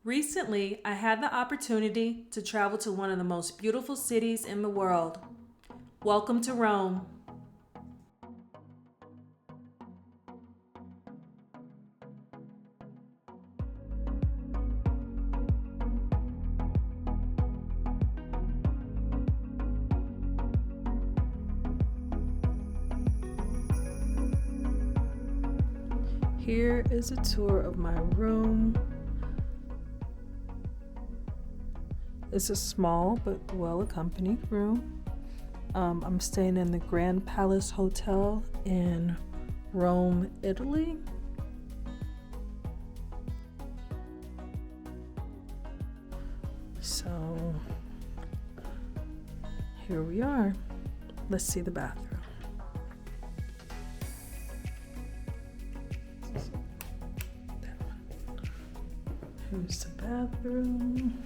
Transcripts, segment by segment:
Recently, I had the opportunity to travel to one of the most beautiful cities in the world. Welcome to Rome. Here is a tour of my room. It's a small but well-accompanied room. I'm staying in the Grand Palace Hotel in Rome, Italy. So here we are. Let's see the bathroom. Here's the bathroom.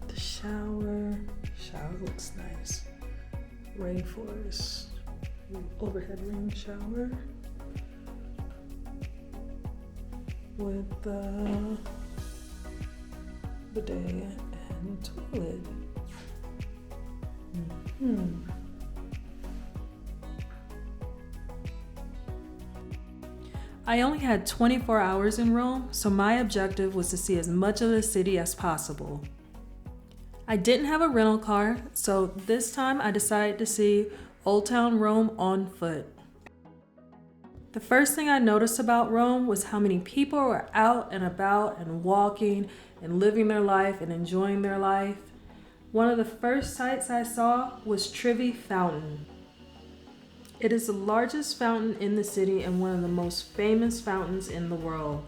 The shower. Shower looks nice. Rainforest. Overhead rain shower. With the bidet and toilet. I only had 24 hours in Rome, so my objective was to see as much of the city as possible. I didn't have a rental car, so this time I decided to see Old Town Rome on foot. The first thing I noticed about Rome was how many people were out and about and walking and living their life and enjoying their life. One of the first sights I saw was Trevi Fountain. It is the largest fountain in the city and one of the most famous fountains in the world.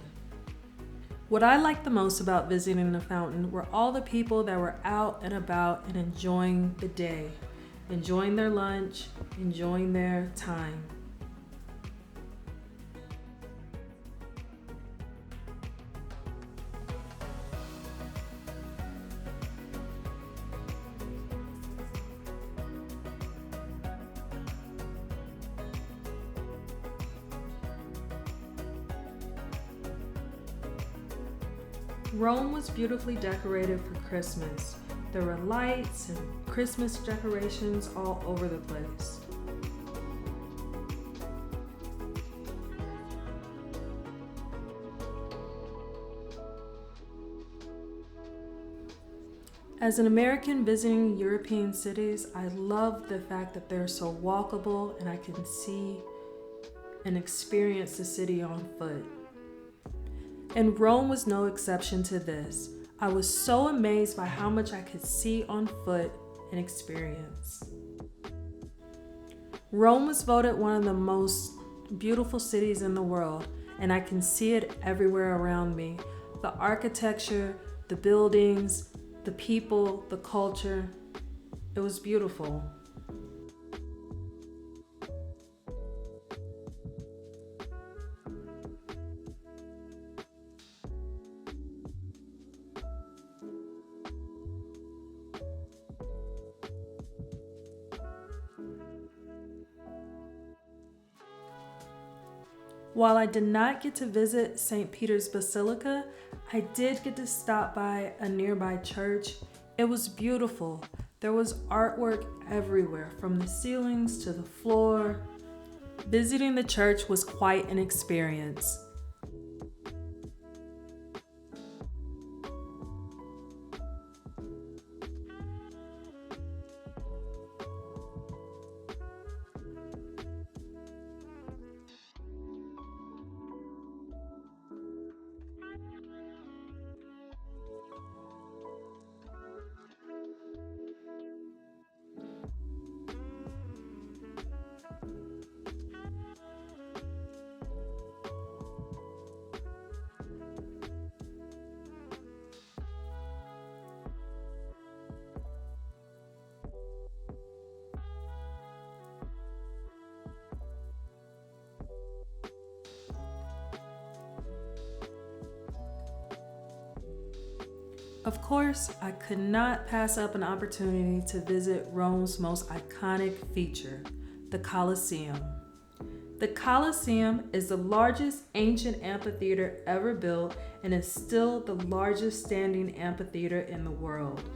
What I liked the most about visiting the fountain were all the people that were out and about and enjoying the day, enjoying their lunch, enjoying their time. Rome was beautifully decorated for Christmas. There were lights and Christmas decorations all over the place. As an American visiting European cities, I love the fact that they're so walkable and I can see and experience the city on foot. And Rome was no exception to this. I was so amazed by how much I could see on foot and experience. Rome was voted one of the most beautiful cities in the world, and I can see it everywhere around me. The architecture, the buildings, the people, the culture. It was beautiful. While I did not get to visit St. Peter's Basilica, I did get to stop by a nearby church. It was beautiful. There was artwork everywhere, from the ceilings to the floor. Visiting the church was quite an experience. Of course, I could not pass up an opportunity to visit Rome's most iconic feature, the Coliseum. The Coliseum is the largest ancient amphitheater ever built and is still the largest standing amphitheater in the world.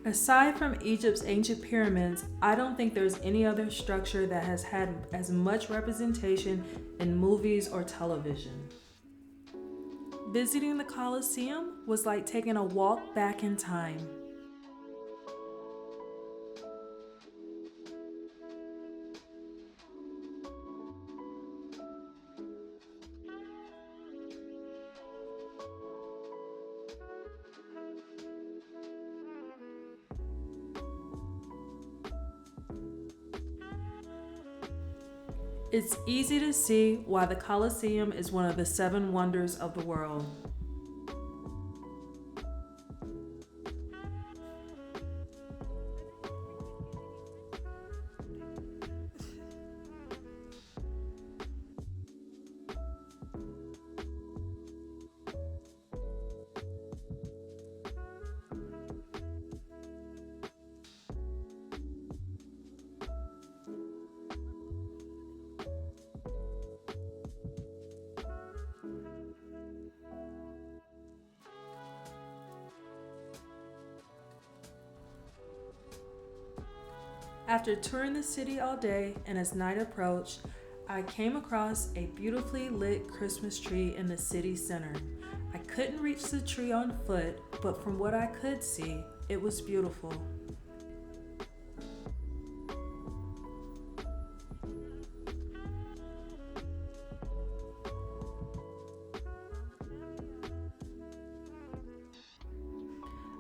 Aside from Egypt's ancient pyramids, I don't think there's any other structure that has had as much representation in movies or television. Visiting the Colosseum was like taking a walk back in time. It's easy to see why the Colosseum is one of the 7 wonders of the world. After touring the city all day and as night approached, I came across a beautifully lit Christmas tree in the city center. I couldn't reach the tree on foot, but from what I could see, it was beautiful.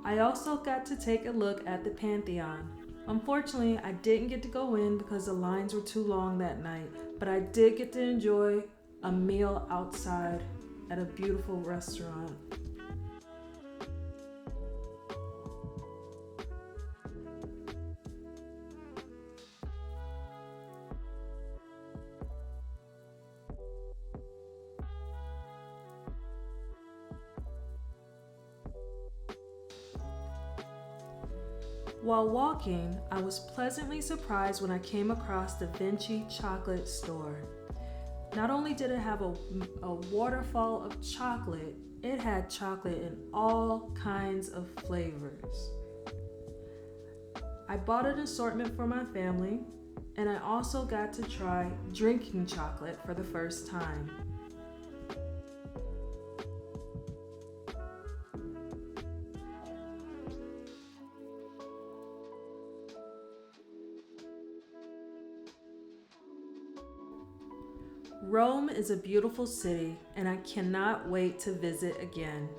I also got to take a look at the Pantheon. Unfortunately, I didn't get to go in because the lines were too long that night, but I did get to enjoy a meal outside at a beautiful restaurant. While walking, I was pleasantly surprised when I came across the Vinci chocolate store. Not only did it have a waterfall of chocolate, it had chocolate in all kinds of flavors. I bought an assortment for my family, and I also got to try drinking chocolate for the first time. Rome is a beautiful city, and I cannot wait to visit again.